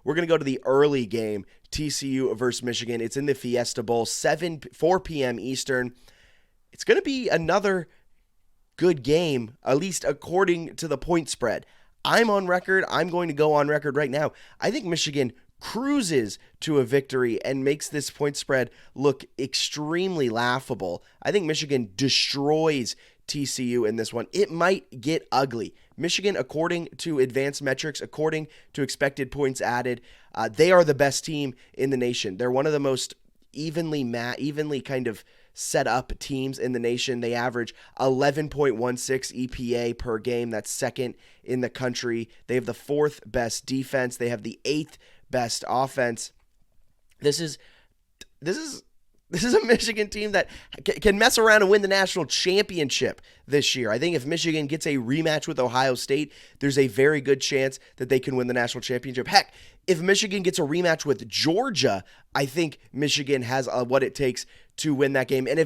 We're going to go to the early game, TCU versus Michigan. It's in the Fiesta Bowl, 4 p.m. Eastern. It's going to be another good game, at least according to the point spread. I'm on record. I'm going to go on record right now. I think Michigan cruises to a victory and makes this point spread look extremely laughable. I think Michigan destroys TCU in this one. It might get ugly. Michigan, according to advanced metrics, according to expected points added, they are the best team in the nation. They're one of the most evenly kind of set up teams in the nation. They average 11.16 EPA per game. That's second in the country. They have the fourth best defense. They have the eighth best offense. This is a Michigan team that can mess around and win the national championship this year. I think if Michigan gets a rematch with Ohio State, there's a very good chance that they can win the national championship. Heck, if Michigan gets a rematch with Georgia, I think Michigan has what it takes to win that game. And I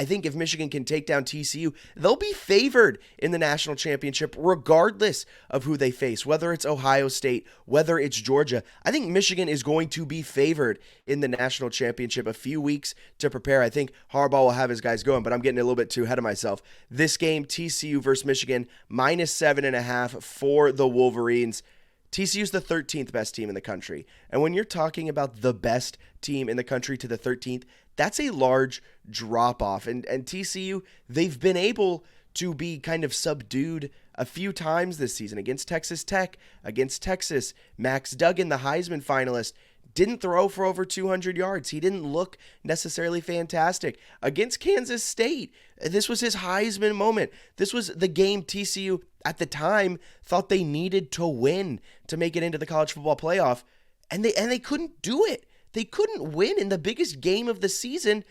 think if Michigan can take down TCU, they'll be favored in the national championship regardless of who they face, whether it's Ohio State, whether it's Georgia. I think Michigan is going to be favored in the national championship. A few weeks to prepare. I think Harbaugh will have his guys going, but I'm getting a little bit too ahead of myself. This game, TCU versus Michigan, -7.5 for the Wolverines. TCU's the 13th best team in the country. And when you're talking about the best team in the country to the 13th, that's a large drop-off. And TCU, they've been able to be kind of subdued a few times this season against Texas Tech, against Texas. Max Duggan, the Heisman finalist, didn't throw for over 200 yards. He didn't look necessarily fantastic. Against Kansas State, this was his Heisman moment. This was the game TCU at the time thought they needed to win to make it into the college football playoff, and they couldn't do it. They couldn't win in the biggest game of the season.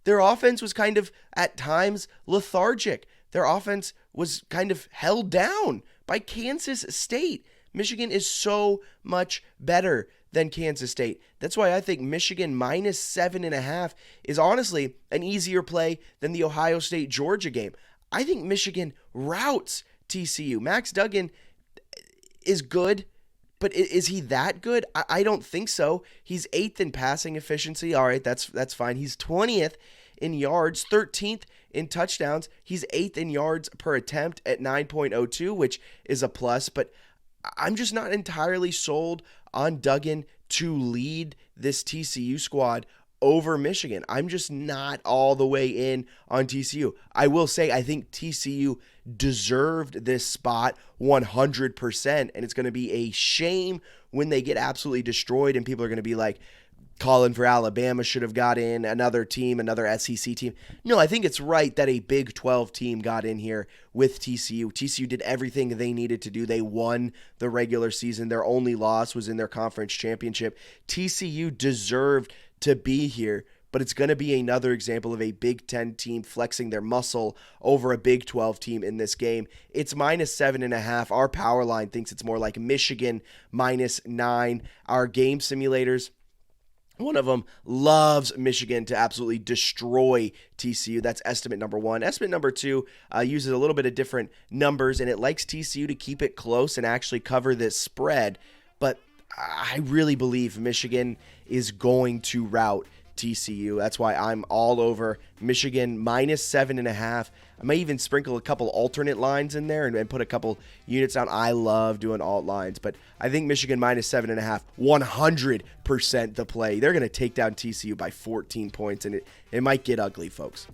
Their offense was kind of, at times, lethargic. Their offense was kind of held down by Kansas State. Michigan is so much better than Kansas State. That's why I think Michigan -7.5 is honestly an easier play than the Ohio State-Georgia game. I think Michigan routes TCU. Max Duggan is good, but is he that good? I don't think so. He's 8th in passing efficiency. All right, that's fine. He's 20th in yards, 13th in touchdowns. He's 8th in yards per attempt at 9.02, which is a plus, but I'm just not entirely sold on Duggan to lead this TCU squad over Michigan. I'm just not all the way in on TCU. I will say I think TCU deserved this spot 100%, and it's going to be a shame when they get absolutely destroyed and people are going to be like, calling for Alabama should have got in, another team, another SEC team. No, I think it's right that a Big 12 team got in here with TCU. TCU did everything they needed to do. They won the regular season. Their only loss was in their conference championship. TCU deserved to be here, but it's going to be another example of a Big 10 team flexing their muscle over a Big 12 team in this game. It's -7.5. Our power line thinks it's more like Michigan -9. Our game simulators, one of them loves Michigan to absolutely destroy TCU. That's estimate number 1. Estimate number 2 uses a little bit of different numbers, and it likes TCU to keep it close and actually cover this spread. But I really believe Michigan is going to rout TCU. That's why I'm all over Michigan -7.5. I may even sprinkle a couple alternate lines in there and put a couple units down. I love doing alt lines, but I think Michigan -7.5, 100% the play. They're going to take down TCU by 14 points, and it might get ugly, folks.